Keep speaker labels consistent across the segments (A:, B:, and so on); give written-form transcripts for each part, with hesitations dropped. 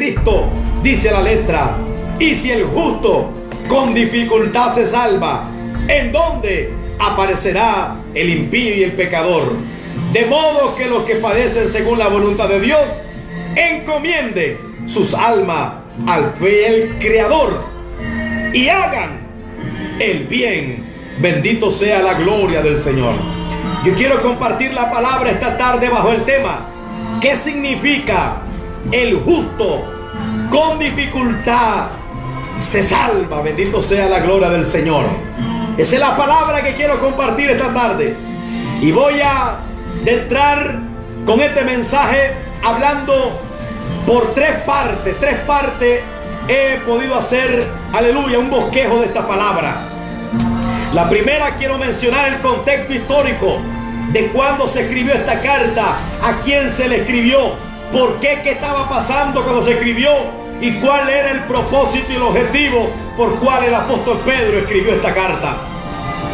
A: Cristo, dice la letra, y si el justo con dificultad se salva, ¿en dónde aparecerá el impío y el pecador? De modo que los que padecen según la voluntad de Dios encomienden sus almas al fiel Creador y hagan el bien. Bendito sea la gloria del Señor. Yo quiero compartir la palabra esta tarde bajo el tema: ¿qué significa el justo con dificultad se salva? Bendito sea la gloria del Señor. Esa es la palabra que quiero compartir esta tarde. Y voy a entrar con este mensaje hablando por tres partes. He podido hacer, aleluya, un bosquejo de esta palabra. La primera, quiero mencionar el contexto histórico de cuándo se escribió esta carta, a quién se le escribió, por qué, qué estaba pasando cuando se escribió y cuál era el propósito y el objetivo por cual el apóstol Pedro escribió esta carta.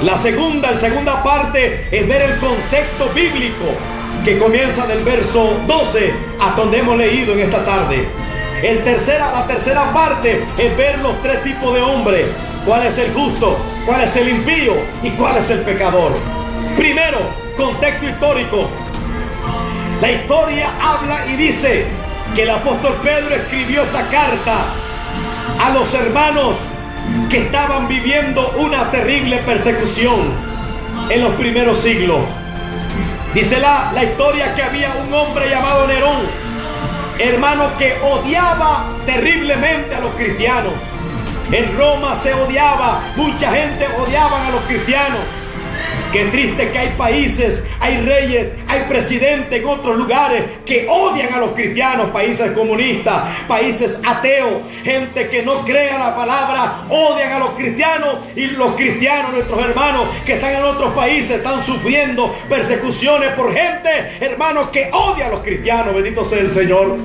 A: La segunda parte es ver el contexto bíblico que comienza del verso 12 hasta donde hemos leído en esta tarde. La tercera parte es ver los tres tipos de hombres: cuál es el justo, cuál es el impío y cuál es el pecador. Primero, contexto histórico. La historia habla y dice que el apóstol Pedro escribió esta carta a los hermanos que estaban viviendo una terrible persecución en los primeros siglos. Dice la historia que había un hombre llamado Nerón, hermano, que odiaba terriblemente a los cristianos. En Roma se odiaba, mucha gente odiaba a los cristianos. Qué triste que hay países, hay reyes, hay presidentes en otros lugares que odian a los cristianos, países comunistas, países ateos, gente que no cree a la palabra, odian a los cristianos, y los cristianos, nuestros hermanos que están en otros países, están sufriendo persecuciones por gente, hermanos, que odia a los cristianos. Bendito sea el Señor.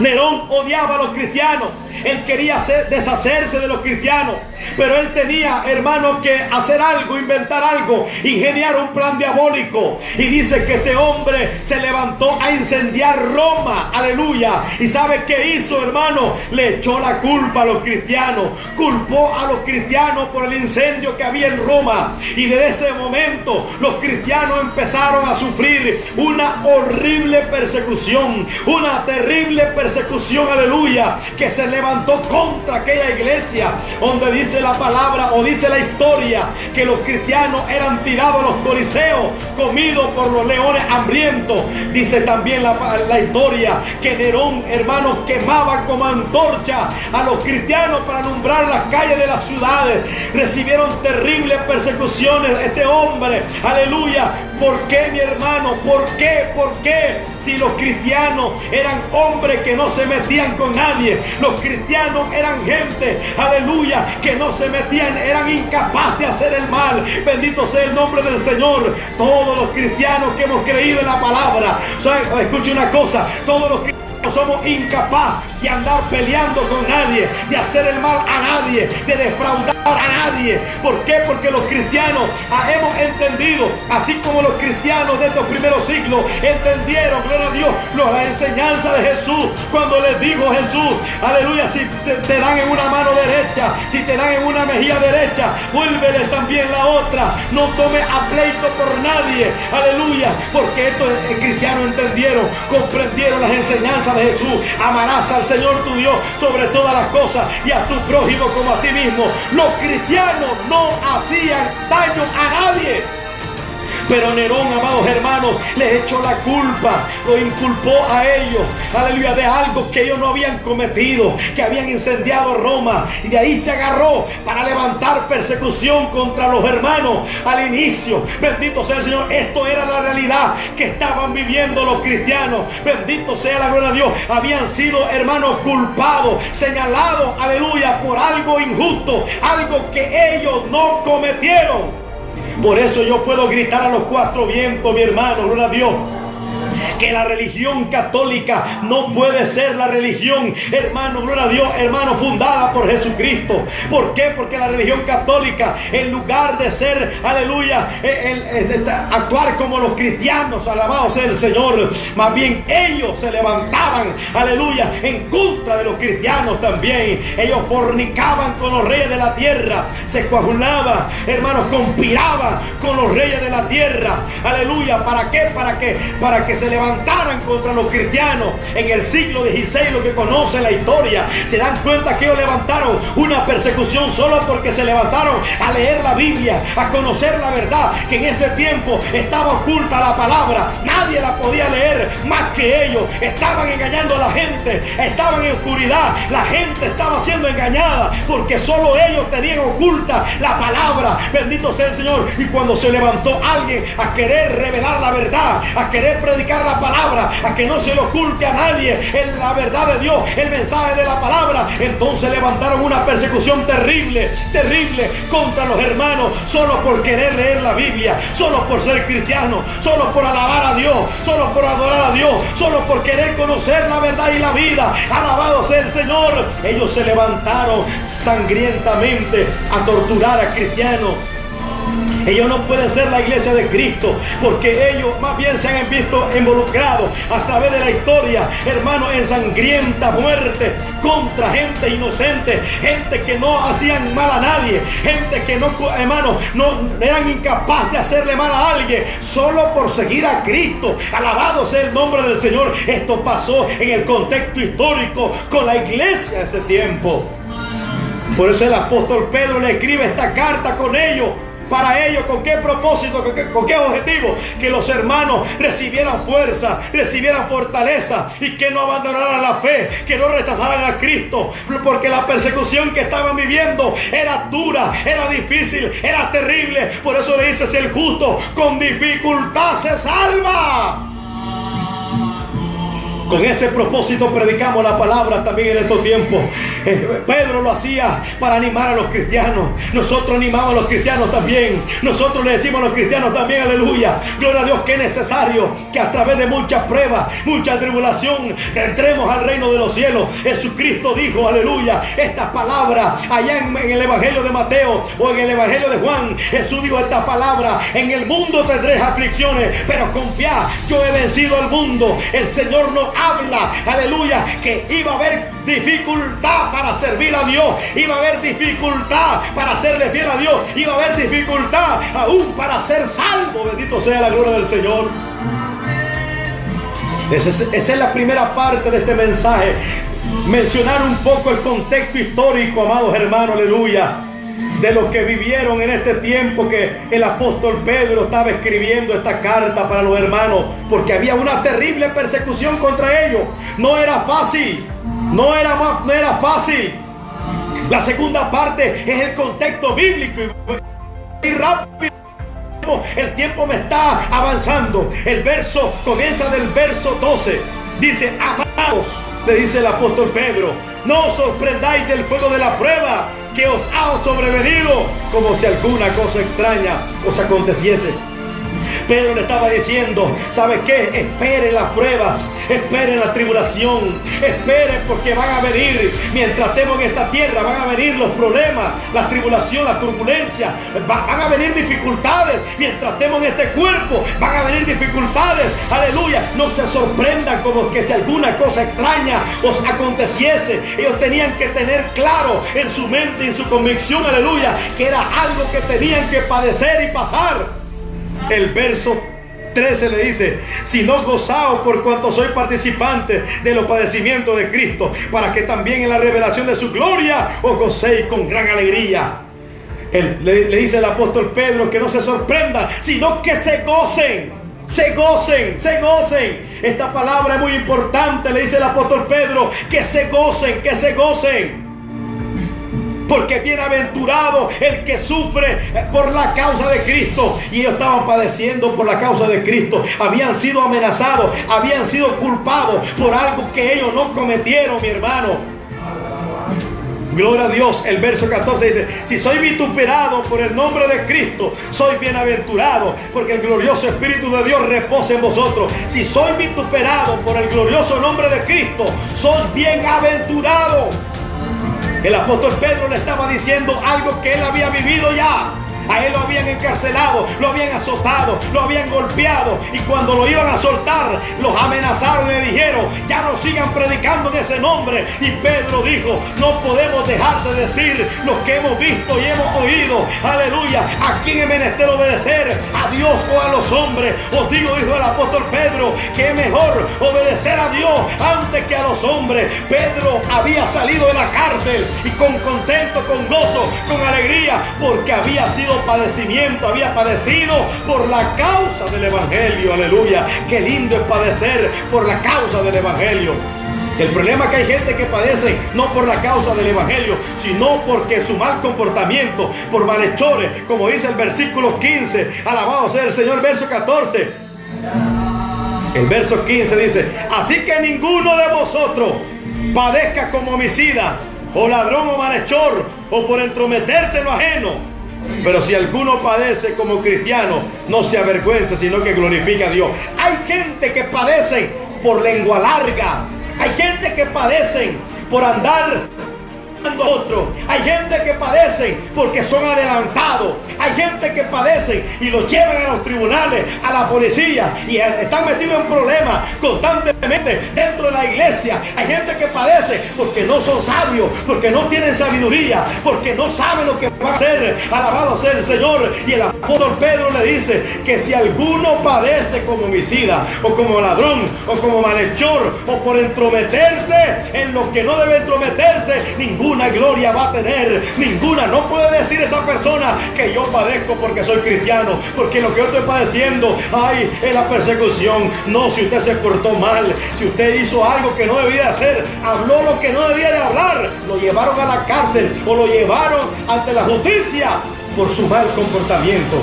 A: Nerón odiaba a los cristianos. Él quería deshacerse de los cristianos, pero él tenía, hermano, que hacer algo, inventar algo, ingeniar un plan diabólico. Y dice que este hombre se levantó a incendiar Roma, aleluya. ¿Y sabe qué hizo, hermano? Le echó la culpa a los cristianos, culpó a los cristianos por el incendio que había en Roma. Y desde ese momento los cristianos empezaron a sufrir una horrible persecución, una terrible persecución, aleluya, que se levantó contra aquella iglesia, donde dice la palabra, o dice la historia, que los cristianos eran tirados a los coliseos, comidos por los leones hambrientos. Dice también la historia que Nerón, hermanos, quemaba como antorcha a los cristianos para alumbrar las calles de las ciudades. Recibieron terribles persecuciones este hombre, aleluya. ¿Por qué, mi hermano? ¿Por qué? ¿Por qué? Si los cristianos eran hombres que no se metían con nadie, los cristianos eran gente, aleluya, que no se metían, eran incapaces de hacer el mal. Bendito sea el nombre del Señor. Todos los cristianos que hemos creído en la palabra, escuche una cosa, todos los cristianos somos incapaces de andar peleando con nadie, de hacer el mal a nadie, de defraudar a nadie. ¿Por qué? Porque los cristianos hemos entendido, así como los cristianos de estos primeros siglos entendieron, gloria a Dios, la enseñanza de Jesús, cuando les dijo Jesús, aleluya, si te dan en una mano derecha, si te dan en una mejilla derecha, vuélveles también la otra. No tome a pleito por nadie, aleluya, porque estos cristianos entendieron, comprendieron las enseñanzas de Jesús. Amarás al Señor tu Dios sobre todas las cosas y a tu prójimo como a ti mismo. Los cristianos no hacían daño a nadie, pero Nerón, amados hermanos, les echó la culpa, lo inculpó a ellos, aleluya, de algo que ellos no habían cometido, que habían incendiado Roma, y de ahí se agarró para levantar persecución contra los hermanos al inicio. Bendito sea el Señor. Esto era la realidad que estaban viviendo los cristianos. Bendito sea la gloria de Dios. Habían sido, hermanos, culpados, señalados, aleluya, por algo injusto, algo que ellos no cometieron. Por eso yo puedo gritar a los cuatro vientos, mi hermano, gloria a Dios, que la religión católica no puede ser la religión, hermano, gloria a Dios, hermano, fundada por Jesucristo. ¿Por qué? Porque la religión católica, en lugar de ser, aleluya, actuar como los cristianos, alabado sea el Señor, más bien ellos se levantaban, aleluya, en contra de los cristianos también. Ellos fornicaban con los reyes de la tierra, se coagulaban, hermanos, conspiraban con los reyes de la tierra, aleluya. ¿Para qué? Para que se levantaran contra los cristianos. En el siglo XVI, lo que conocen la historia, se dan cuenta que ellos levantaron una persecución solo porque se levantaron a leer la Biblia, a conocer la verdad, que en ese tiempo estaba oculta la palabra, nadie la podía leer más que ellos. Estaban engañando a la gente, estaban en oscuridad, la gente estaba siendo engañada porque solo ellos tenían oculta la palabra. Bendito sea el Señor. Y cuando se levantó alguien a querer revelar la verdad, a querer predicar la palabra, a que no se le oculte a nadie la verdad de Dios, el mensaje de la palabra, entonces levantaron una persecución terrible contra los hermanos, solo por querer leer la Biblia, solo por ser cristiano, solo por alabar a Dios, solo por adorar a Dios, solo por querer conocer la verdad y la vida. Alabado sea el Señor. Ellos se levantaron sangrientamente a torturar a cristianos. Ellos no pueden ser la iglesia de Cristo, porque ellos más bien se han visto involucrados a través de la historia, hermanos, en sangrienta muerte contra gente inocente, gente que no hacían mal a nadie, gente que no, hermanos, no eran incapaces de hacerle mal a alguien, solo por seguir a Cristo. Alabado sea el nombre del Señor. Esto pasó en el contexto histórico con la iglesia de ese tiempo. Por eso el apóstol Pedro le escribe esta carta con ellos. Para ello, ¿con qué propósito? ¿Con qué objetivo? Que los hermanos recibieran fuerza, recibieran fortaleza y que no abandonaran la fe, que no rechazaran a Cristo, porque la persecución que estaban viviendo era dura, era difícil, era terrible. Por eso le dice: si el justo con dificultad se salva. Con ese propósito predicamos la palabra también en estos tiempos. Pedro lo hacía para animar a los cristianos. Nosotros animamos a los cristianos también. Nosotros le decimos a los cristianos también, aleluya, gloria a Dios, que es necesario que a través de muchas pruebas, mucha tribulación, entremos al reino de los cielos. Jesucristo dijo, aleluya, esta palabra allá en el Evangelio de Mateo o en el Evangelio de Juan. Jesús dijo esta palabra: en el mundo tendréis aflicciones, pero confiad, yo he vencido al mundo. El Señor no habla, aleluya, que iba a haber dificultad para servir a Dios, iba a haber dificultad para serle fiel a Dios, iba a haber dificultad aún para ser salvo. Bendito sea la gloria del Señor. Esa es la primera parte de este mensaje. Mencionar un poco el contexto histórico, amados hermanos, aleluya, de los que vivieron en este tiempo que el apóstol Pedro estaba escribiendo esta carta para los hermanos, porque había una terrible persecución contra ellos. No era fácil, no era fácil. La segunda parte es el contexto bíblico. Y rápido, el tiempo me está avanzando. El verso comienza del verso 12. Dice: amados, le dice el apóstol Pedro, no os sorprendáis del fuego de la prueba que os ha sobrevenido, como si alguna cosa extraña os aconteciese. Pedro le estaba diciendo: ¿sabe qué? Esperen las pruebas, esperen la tribulación, esperen, porque van a venir, mientras estemos en esta tierra, van a venir los problemas, la tribulación, la turbulencia, van a venir dificultades, mientras estemos en este cuerpo, van a venir dificultades, aleluya. No se sorprendan como que si alguna cosa extraña os aconteciese. Ellos tenían que tener claro en su mente y en su convicción, aleluya, que era algo que tenían que padecer y pasar. El verso 13 le dice: si no gozaos por cuanto soy participante de los padecimientos de Cristo, para que también en la revelación de su gloria os gocéis con gran alegría. Le dice el apóstol Pedro que no se sorprendan, sino que se gocen. Se gocen, se gocen. Esta palabra es muy importante. Le dice el apóstol Pedro que se gocen, que se gocen. Porque bienaventurado el que sufre por la causa de Cristo. Y ellos estaban padeciendo por la causa de Cristo. Habían sido amenazados, habían sido culpados por algo que ellos no cometieron, mi hermano. Gloria a Dios. El verso 14 dice: si soy vituperado por el nombre de Cristo, soy bienaventurado, porque el glorioso Espíritu de Dios reposa en vosotros. Si soy vituperado por el glorioso nombre de Cristo, sois bienaventurado. El apóstol Pedro le estaba diciendo algo que él había vivido ya. A él lo habían encarcelado, lo habían azotado, lo habían golpeado, y cuando lo iban a soltar, los amenazaron y le dijeron: ya no sigan predicando en ese nombre. Y Pedro dijo: no podemos dejar de decir lo que hemos visto y hemos oído. Aleluya. ¿A quién es menester obedecer? ¿A Dios o a los hombres? Os digo, dijo el apóstol Pedro, que es mejor obedecer a Dios antes que a los hombres. Pedro había salido de la cárcel y con contento, con gozo, con alegría, porque había sido padecimiento, había padecido por la causa del evangelio. Aleluya. Qué lindo es padecer por la causa del evangelio. El problema es que hay gente que padece no por la causa del evangelio, sino porque su mal comportamiento, por malhechores, como dice el versículo 15. Alabado sea el Señor. Verso 14. El verso 15 dice: así que ninguno de vosotros padezca como homicida, o ladrón, o malhechor, o por entrometerse en lo ajeno. Pero si alguno padece como cristiano, no se avergüenza, sino que glorifica a Dios. Hay gente que padece por lengua larga. Hay gente que padece por andar a otro. Hay gente que padece porque son adelantados. Hay gente que padece y los llevan a los tribunales, a la policía, y están metidos en problemas constantemente dentro de la iglesia. Hay gente que padece porque no son sabios, porque no tienen sabiduría, porque no saben lo que van a hacer. Alabado sea el Señor. Y el apóstol Pedro le dice que si alguno padece como homicida, o como ladrón, o como malhechor, o por entrometerse en lo que no debe entrometerse, ninguna gloria va a tener. Ninguna. No puede decir esa persona que yo padezco porque soy cristiano, porque lo que yo estoy padeciendo, ay, es la persecución. No, si usted se portó mal, si usted hizo algo que no debía hacer, habló lo que no debía de hablar, lo llevaron a la cárcel o lo llevaron ante la justicia por su mal comportamiento.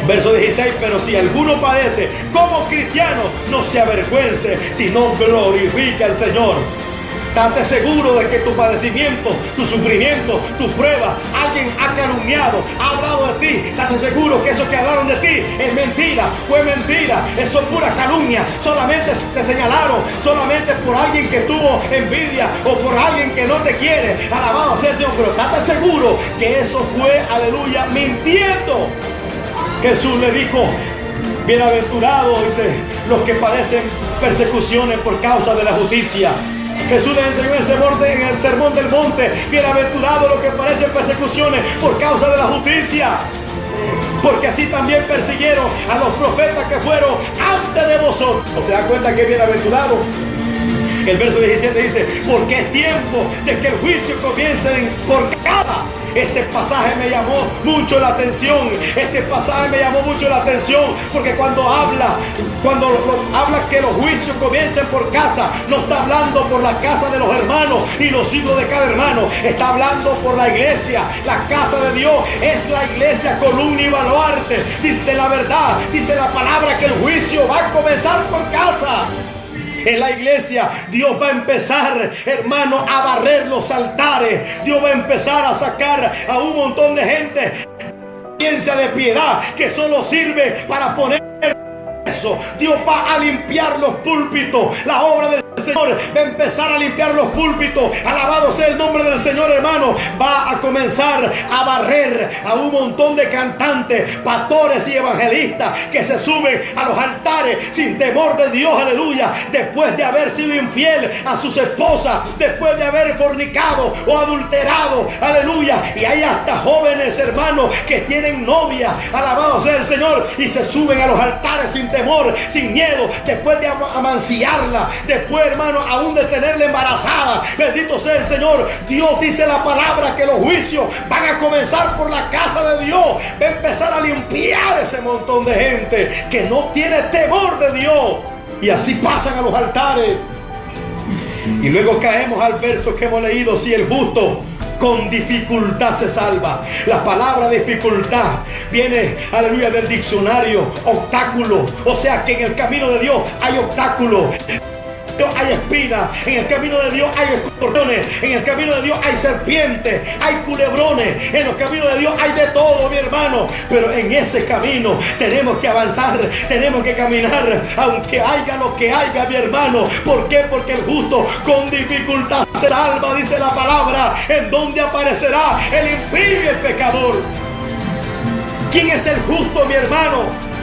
A: Verso 16: pero si alguno padece como cristiano, no se avergüence, sino glorifica al Señor. Estate seguro de que tu padecimiento, tu sufrimiento, tu prueba, alguien ha calumniado, ha hablado de ti. Estate seguro que eso que hablaron de ti es mentira, fue mentira, eso es pura calumnia. Solamente te señalaron, solamente por alguien que tuvo envidia o por alguien que no te quiere. Alabado sea el Señor, pero estate seguro que eso fue, aleluya, mintiendo. Jesús le dijo: bienaventurados, dice, los que padecen persecuciones por causa de la justicia. Jesús les enseñó en el sermón del monte: bienaventurados los que padecen persecuciones por causa de la justicia, porque así también persiguieron a los profetas que fueron antes de vosotros. ¿Se da cuenta que es bienaventurado? El verso 17 dice: porque es tiempo de que el juicio comience por casa. Este pasaje me llamó mucho la atención. Este pasaje me llamó mucho la atención, porque cuando habla que los juicios comiencen por casa, no está hablando por la casa de los hermanos y los hijos de cada hermano. Está hablando por la iglesia. La casa de Dios es la iglesia, columna y baluarte. Dice la verdad, dice la palabra, que el juicio va a comenzar por casa. En la iglesia Dios va a empezar, hermano, a barrer los altares. Dios va a empezar a sacar a un montón de gente de piedad que solo sirve para poner eso. Dios va a limpiar los púlpitos. La obra del Señor va a empezar a limpiar los púlpitos. Alabado sea el nombre del Señor, hermano. Va a comenzar a barrer a un montón de cantantes, pastores y evangelistas que se suben a los altares sin temor de Dios, aleluya, después de haber sido infiel a sus esposas, después de haber fornicado o adulterado, aleluya. Y hay hasta jóvenes, hermanos, que tienen novia, alabado sea el Señor, y se suben a los altares sin temor, sin miedo, después de amancillarla, después, hermano, aún de tenerla embarazada. Bendito sea el Señor. Dios dice la palabra que los juicios van a comenzar por la casa de Dios. Va a empezar a limpiar ese montón de gente que no tiene temor de Dios, y así pasan a los altares. Y luego caemos al verso que hemos leído: si el justo con dificultad se salva. La palabra dificultad viene, aleluya, del diccionario obstáculo. O sea que en el camino de Dios hay obstáculos. Dios hay espinas, en el camino de Dios hay escorpiones, en el camino de Dios hay serpientes, hay culebrones, en los caminos de Dios hay de todo, mi hermano. Pero en ese camino tenemos que avanzar, tenemos que caminar, aunque haya lo que haya, mi hermano. ¿Por qué? Porque el justo con dificultad se salva, dice la palabra. ¿En dónde aparecerá el impío y el pecador? ¿Quién es el justo, mi hermano?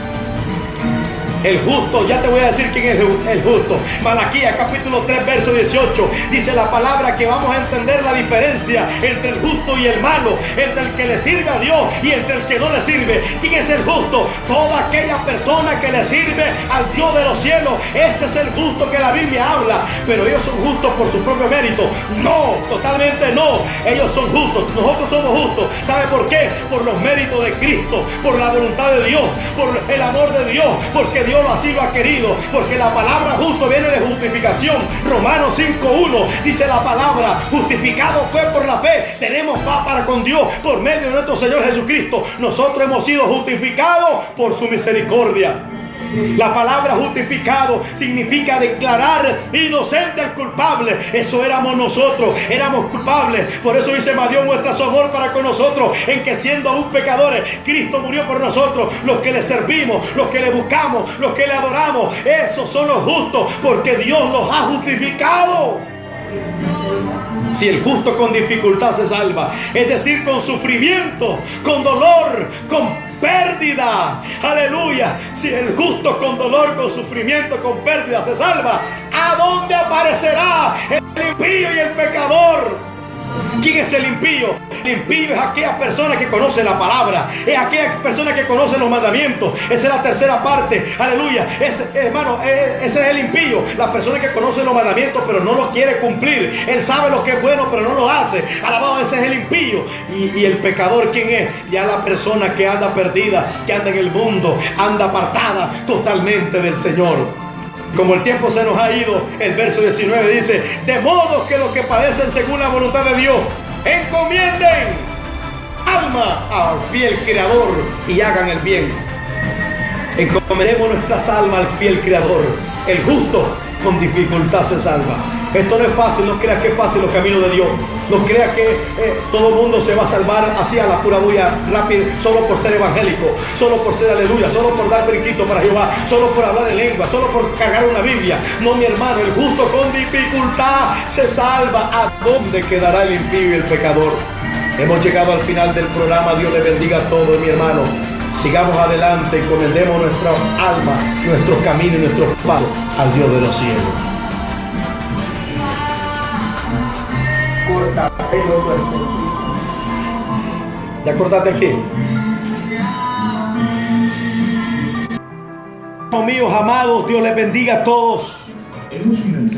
A: El justo, ya te voy a decir quién es el justo. Malaquías capítulo 3 verso 18 dice la palabra que vamos a entender la diferencia entre el justo y el malo, entre el que le sirve a Dios y entre el que no le sirve. ¿Quién es el justo? Toda aquella persona que le sirve al Dios de los cielos. Ese es el justo que la Biblia habla. Pero ellos son justos por su propio mérito. No, totalmente no. Ellos son justos, nosotros somos justos. ¿Sabe por qué? Por los méritos de Cristo, por la voluntad de Dios, por el amor de Dios, porque Dios así lo ha querido, porque la palabra justo viene de justificación. Romanos 5:1 dice la palabra: justificado fue por la fe, tenemos paz para con Dios por medio de nuestro Señor Jesucristo. Nosotros hemos sido justificados por su misericordia. La palabra justificado significa declarar inocente al culpable. Eso éramos nosotros, éramos culpables. Por eso dice: más Dios muestra su amor para con nosotros, en que siendo aún pecadores, Cristo murió por nosotros. Los que le servimos, los que le buscamos, los que le adoramos, esos son los justos, porque Dios los ha justificado. Si el justo con dificultad se salva, es decir, con sufrimiento, con dolor, con pérdida, aleluya. Si el justo con dolor, con sufrimiento, con pérdida se salva, ¿a dónde aparecerá el impío y el pecador? ¿Quién es el impío? El impío es aquella persona que conoce la palabra, es aquella persona que conoce los mandamientos. Esa es la tercera parte, aleluya. Hermano, ese es el impío, la persona que conoce los mandamientos pero no los quiere cumplir. Él sabe lo que es bueno pero no lo hace. Alabado, ese es el impío. Y el pecador, ¿quién es? Ya la persona que anda perdida, que anda en el mundo, anda apartada totalmente del Señor. Como el tiempo se nos ha ido, el verso 19 dice: de modo que los que padecen según la voluntad de Dios encomienden alma al fiel Creador y hagan el bien. Encomendemos nuestras almas al fiel Creador. El justo con dificultad se salva. Esto no es fácil, no creas que es fácil los caminos de Dios. No creas que todo el mundo se va a salvar así a la pura bulla, rápido, solo por ser evangélico, solo por ser aleluya, solo por dar brinquito para Jehová, solo por hablar en lengua, solo por cargar una Biblia. No, mi hermano, el justo con dificultad se salva. ¿A dónde quedará el impío y el pecador? Hemos llegado al final del programa. Dios le bendiga a todos, mi hermano. Sigamos adelante, encomendemos nuestra alma, nuestros caminos y nuestros pasos al Dios de los cielos. ¿Ya cortaste aquí? Míos amados, Dios les bendiga a todos.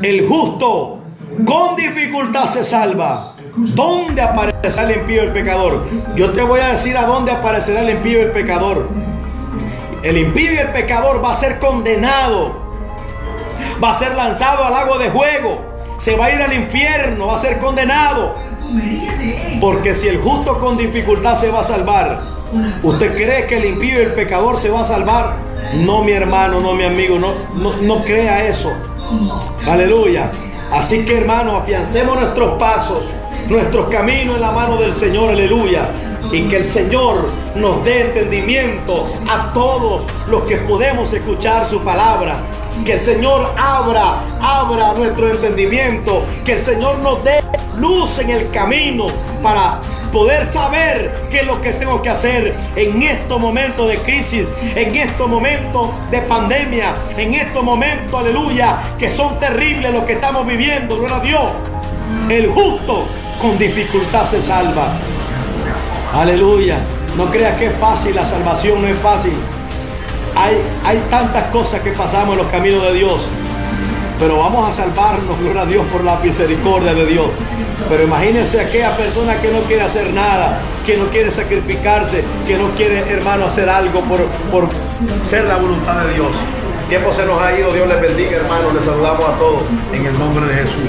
A: El justo con dificultad se salva. ¿Dónde aparecerá el impío y el pecador? Yo te voy a decir a dónde aparecerá el impío y el pecador. El impío y el pecador va a ser condenado, va a ser lanzado al lago de fuego, se va a ir al infierno, va a ser condenado. Porque si el justo con dificultad se va a salvar, ¿usted cree que el impío y el pecador se va a salvar? No, mi hermano, no, mi amigo, no crea eso. Aleluya. Así que, hermano, afiancemos nuestros pasos, nuestros caminos en la mano del Señor, aleluya. Y que el Señor nos dé entendimiento a todos los que podemos escuchar su palabra. Que el Señor abra nuestro entendimiento. Que el Señor nos dé luz en el camino para poder saber qué es lo que tengo que hacer en estos momentos de crisis, en estos momentos de pandemia, en estos momentos, aleluya, que son terribles los que estamos viviendo. Gloria a Dios. El justo con dificultad se salva. Aleluya. No creas que es fácil, la salvación no es fácil. Hay tantas cosas que pasamos en los caminos de Dios, pero vamos a salvarnos, gloria a Dios, por la misericordia de Dios. Pero imagínense aquella persona que no quiere hacer nada, que no quiere sacrificarse, que no quiere, hermano, hacer algo por ser la voluntad de Dios. El tiempo se nos ha ido. Dios les bendiga, hermano. Les saludamos a todos en el nombre de Jesús.